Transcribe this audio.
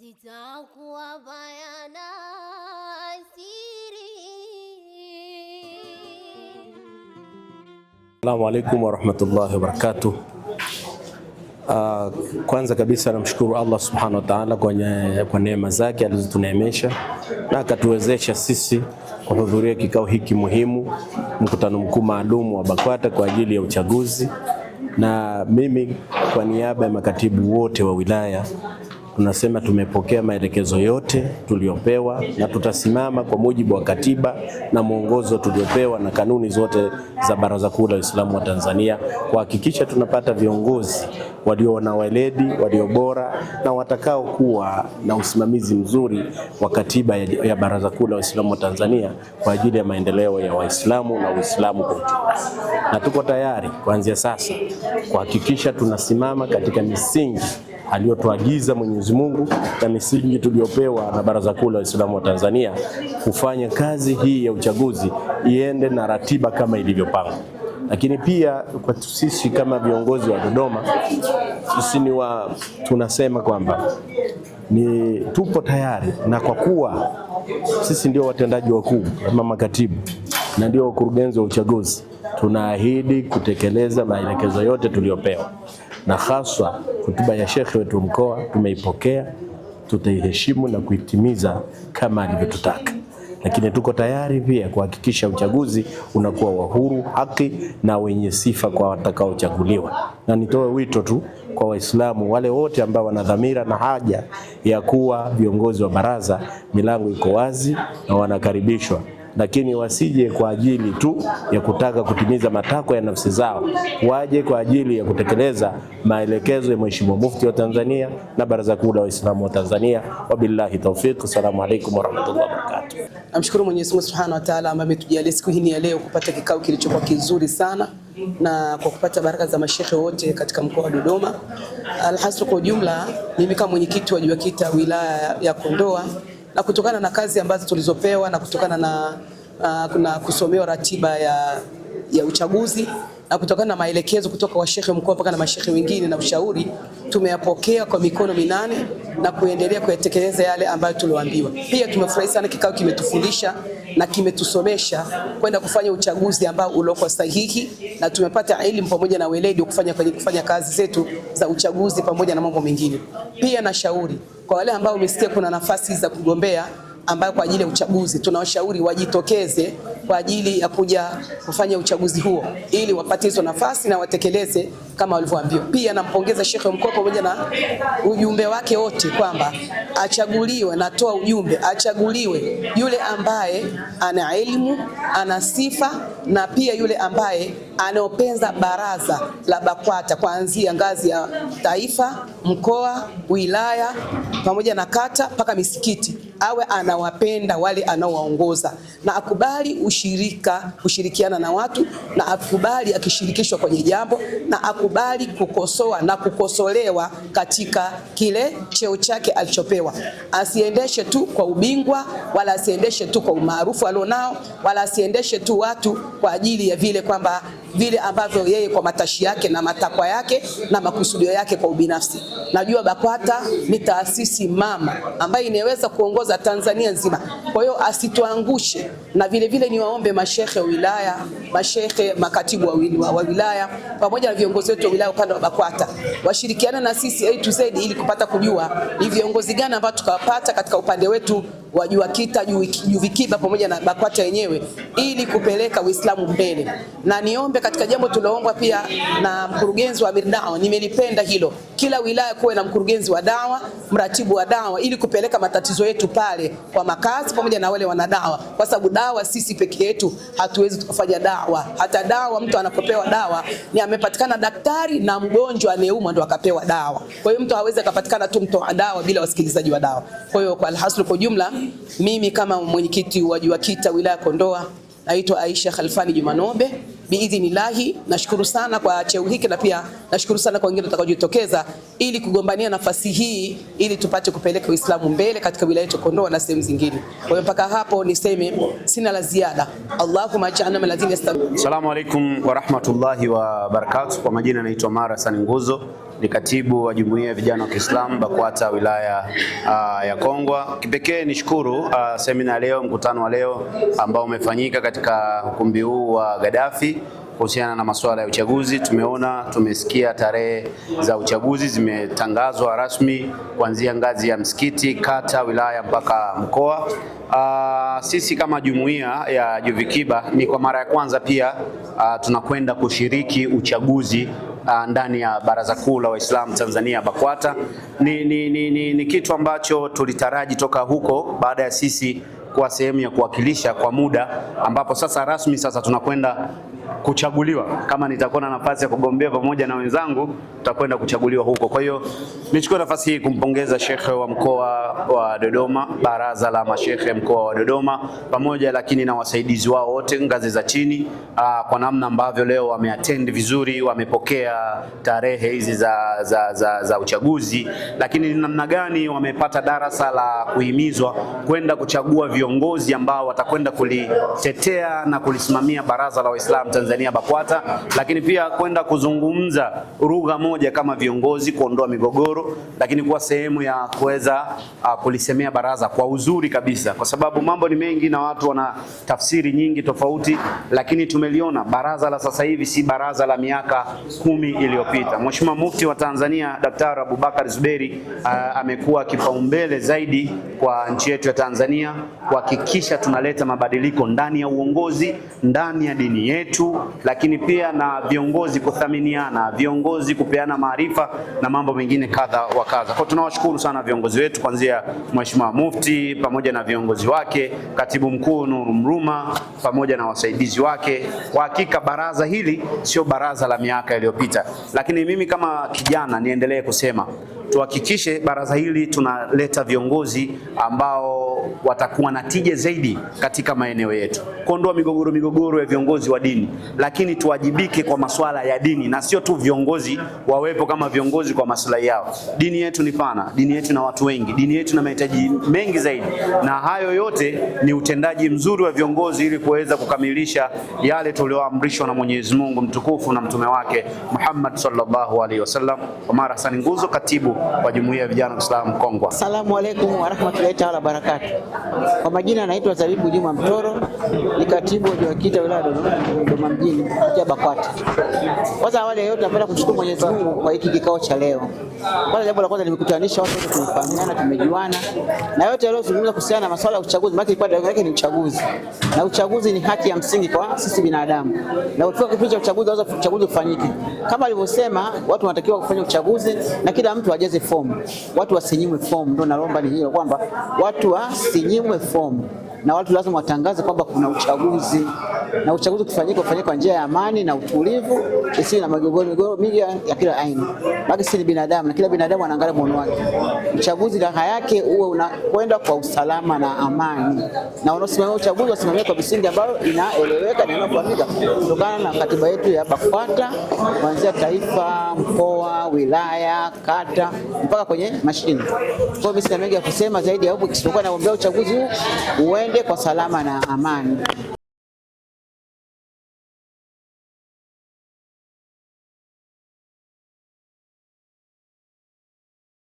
zitakuwa bayana siri. Assalamu alaikum warahmatullahi wabarakatuh. Kwanza kabisa namshukuru Allah subhanahu wa ta'ala kwa neema zake alizotuneemesha na akatuwezesha sisi kuhudhuria kikao hiki muhimu, mkutano mkuu maalum wa BAKWATA kwa ajili ya uchaguzi. Na mimi kwa niaba ya makatibu wote wa wilaya tunasema tumepokea maelekezo yote tuliopewa na tutasimama kwa mujibu wa katiba na mwongozo tuliopewa na kanuni zote za Baraza Kuu la Waislamu wa Tanzania kuhakikisha tunapata viongozi walio na weledi, walio bora na watakao kuwa na usimamizi mzuri wa katiba ya Baraza Kuu la Waislamu wa Tanzania kwa ajili ya maendeleo ya Waislamu na Uislamu kwa ujumla. Na tuko tayari kuanzia sasa kuhakikisha tunasimama katika misingi aliyotuagiza Mwenyezi Mungu na misingi tuliopewa na Baraza Kuu la Waislamu wa Tanzania kufanya kazi hii ya uchaguzi iende na ratiba kama ilivyopangwa. Lakini pia kwa sisi kama viongozi wa Dodoma, sisi tunasema kwamba tupo tayari, na kwa kuwa sisi ndio watendaji wakuu kama makatibu na ndio wakurugenzi wa uchaguzi, tunaahidi kutekeleza maelekezo yote tuliopewa, na haswa hotuba ya shekhe wetu mkoa tumeipokea, tutaiheshimu na kuitimiza kama alivyotutaka. Lakini tuko tayari pia kuhakikisha uchaguzi unakuwa wa huru, haki na wenye sifa kwa watakaochaguliwa. Na nitoe wito tu kwa Waislamu wale wote ambao wana dhamira na haja ya kuwa viongozi wa baraza, milango iko wazi na wanakaribishwa. Lakini wasije kwa ajili tu ya kutaka kutimiza matakwa ya nafsi zao, waje kwa ajili ya kutekeleza maelekezo ya Mheshimiwa Mufti wa Tanzania na Baraza Kuu la Waislamu wa Tanzania. Wabillahi tawfiq. Assalamu alaikum warahmatullahi wabarakatuh. Namshukuru Mwenyezi Mungu Subhanahu wa Ta'ala ambaye ametujalia siku hii ya leo kupata kikao kilichokuwa kizuri sana na kwa kupata baraka za mashehe wote katika mkoa wa Dodoma. Alhasil kwa ujumla, mimi kama mwenyekiti wa BAKWATA wilaya ya Kondoa, na kutokana na kazi ambazo tulizopewa na kutokana na kusomewa ratiba ya uchaguzi na kutokana na maelekezo kutoka kwa shekhe mkuu mpaka na mashehe wengine na ushauri, tumeyapokea kwa mikono minane na kuendelea kuyatekeleza yale ambayo tulioambiwa. Pia tumefurahi sana, kikao kimetufundisha na kimetusomesha kwenda kufanya uchaguzi ambao uliokuwa sahihi, na tumepata elimu pamoja na weledi kufanya kazi zetu za uchaguzi pamoja na mambo mengine. Pia na shauri kwa wale ambao umesikia kuna nafasi za kugombea ambayo kwa ajili ya uchaguzi, tunawashauri wajitokeze kwa ajili ya kuja kufanya uchaguzi huo ili wapate hizo nafasi na watekeleze kama walivyoambiwa. Pia nampongeza Shekhe mkuu pamoja na ujumbe wake wote kwamba achaguliwe, natoa ujumbe, achaguliwe yule ambaye ana elimu, ana sifa, na pia yule ambaye anaopenza baraza la BAKWATA kuanzia ngazi ya taifa, mkoa, wilaya pamoja na kata mpaka misikiti. Awe anawapenda wale anaowaongoza na akubali kushirikiana na watu, na akubali akishirikishwa kwenye jambo, na akubali kukosoa na kukosolewa katika kile cheo chake alichopewa. Asiendeshe tu kwa ubingwa, wala asiendeshe tu kwa umaarufu alionao, wala asiendeshe tu watu kwa ajili ya vile ambavyo yeye kwa matashi yake na matakwa yake na makusudio yake kwa ubinafsi. Najua BAKWATA ni taasisi mama ambayo inaweza kuongoza Tanzania nzima. Kwa hiyo asituangushe, na vile niwaombe mashehe wa wilaya, makatibu wa wilaya pamoja na viongozi wetu wa wilaya upande wa BAKWATA washirikiane na sisi A to Z ili kupata kujua ni viongozi gani ambao tukawapata katika upande wetu wa JUVIKITA, JUVIKIBA pamoja na BAKWATA yenyewe ili kupeleka Uislamu mbele. Na niombe katika jambo tuloombwa pia na mkurugenzi wa Dawa, nimelipenda hilo, kila wilaya kuwe na mkurugenzi wa dawa, mratibu wa dawa, ili kupeleka matatizo yetu pale kwa makazi pamoja na wale wanadawa, kwa sababu dawa sisi peke yetu hatuwezi kufanya dawa. Hata dawa mtu anapopewa dawa ni amepatikana daktari na mgonjwa anayeumwa ndo akapewa dawa. Kwa hiyo mtu hawezi akapatikana tu mtoa dawa bila wasikilizaji wa dawa. Kwa hiyo kwa alhasil kwa jumla, mimi kama mwenyekiti wa BAKWATA wilaya Kondoa naitwa Aisha Khalfani Jumanombe, biidhnillahi nashukuru sana kwa cheo hiki, na pia nashukuru sana kwa wengine watakaojitokeza ili kugombania nafasi hii ili tupate kupeleka Uislamu mbele katika wilaya yetu Kondoa na sehemu zingine. Kwa hiyo mpaka hapo niseme sina la ziada. Allahumma ja'alna min. Assalamu alaikum wa rahmatullahi wa barakatuh. Kwa majina naitwa Mara Sani Nguzo, ni katibu wa Jumuiya ya Vijana wa Kiislamu BAKWATA wilaya ya Kongwa. Kipekee nishukuru semina leo, mkutano wa leo ambao umefanyika katika ukumbi huu wa Gaddafi kuhusiana na masuala ya uchaguzi. Tumesikia tarehe za uchaguzi zimetangazwa rasmi kuanzia ngazi ya msikiti, kata, wilaya mpaka mkoa. Sisi kama jumuiya ya Juvikiba ni kwa mara ya kwanza pia tunakwenda kushiriki uchaguzi ndani ya Baraza Kuu la Waislamu Tanzania BAKWATA. Ni kitu ambacho tulitaraji toka huko baada ya sisi kuwa sehemu ya kuwakilisha kwa muda, ambapo sasa rasmi sasa tunakwenda kuchaguliwa. Kama nitakuwa na nafasi ya kugombea pamoja na wenzangu, tutakwenda kuchaguliwa huko. Kwa hiyo nichukue nafasi hii kumpongeza Shekhe wa mkoa wa Dodoma, baraza la mashekhe mkoa wa Dodoma, pamoja lakini na wasaidizi wao wote ngazi za chini, kwa namna ambavyo leo wameattend vizuri, wamepokea tarehe hizi za uchaguzi, lakini namna gani wamepata darasa la kuhimizwa kwenda kuchagua viongozi ambao watakwenda kulitetea na kulisimamia baraza la Waislamu Tanzania BAKWATA, lakini pia kwenda kuzungumza lugha moja kama viongozi, kuondoa migogoro, lakini kuwa sehemu ya kuweza kulisemea baraza kwa uzuri kabisa, kwa sababu mambo ni mengi na watu wana tafsiri nyingi tofauti, lakini tumeliona baraza la sasa hivi si baraza la miaka 10 iliyopita. Mheshimiwa Mufti wa Tanzania Daktari Abubakar Zuberi amekuwa kipaumbele zaidi kwa nchi yetu ya Tanzania kuhakikisha tunaleta mabadiliko ndani ya uongozi, ndani ya dini yetu, lakini pia na viongozi kuthaminiana, viongozi kupeana maarifa na mambo mengine kadha wa kadha. Kwa tunawashukuru sana viongozi wetu kuanzia Mheshimiwa Mufti pamoja na viongozi wake, Katibu Mkuu Nuru Mruma pamoja na wasaidizi wake. Kwa hakika baraza hili sio baraza la miaka iliyopita, lakini mimi kama kijana niendelee kusema tuhakikishe baraza hili tunaleta viongozi ambao watakuwa na tija zaidi katika maeneo yetu, kuondoa migogoro ya viongozi wa dini, lakini tuwajibike kwa masuala ya dini, na sio tu viongozi wawepo kama viongozi kwa maslahi yao. Dini yetu ni pana, dini yetu na watu wengi, dini yetu na mahitaji mengi zaidi, na hayo yote ni utendaji mzuri wa viongozi ili kuweza kukamilisha yale tulioamrishwa na Mwenyezi Mungu mtukufu na mtume wake Muhammad sallallahu alaihi wasallam. Omar Hassan Nguzo, katibu wa Jumuiya ya Vijana wa Kiislamu Kongwa. Asalamu alaykum wa rahmatullahi ta'ala wa barakatuh. Kwa majina naitwa Zabibu Juma Mtoro, ni katibu wa JUVIKITA wilaya ya Dodoma mjini kupitia BAKWATA. Kwanza awali yote napenda kumshukuru Mwenyezi Mungu kwa hiki kikao cha leo. Kwanza jambo la kwanza nimekutanisha watu wote, tumefahamiana, tumejuana. Na yote yaliyozungumza kuhusiana na masuala ya uchaguzi, maana kwa daraja yake ni uchaguzi. Na uchaguzi ni haki ya msingi kwa sisi binadamu. Na ukiwa kipindi cha uchaguzi lazima uchaguzi ufanyike. Kama alivyosema, watu wanatakiwa kufanya uchaguzi na kila mtu ajaze fomu. Watu wasinyimwe fomu, ndio naomba ni hilo kwamba watu wasinyimwe fomu. Na watu lazima watangaze kwamba kuna uchaguzi, na uchaguzi ufanyike kwa njia ya amani na utulivu, isiwe na migogoro mingi ya kila aina. Bali sisi ni binadamu na kila binadamu anaangalia muono wake. Uchaguzi raha yake uwe unakwenda kwa usalama na amani, na wanaosimamia uchaguzi wasimamie kwa misingi ambayo inaeleweka na inafahamika kutokana na katiba yetu ya BAKWATA, kuanzia taifa, mkoa, wilaya, kata mpaka kwenye mashine. Kwa mimi sina mengi ya kusema zaidi ya hapo, kisipokuwa naombea uchaguzi huu uende kwa salama na amani.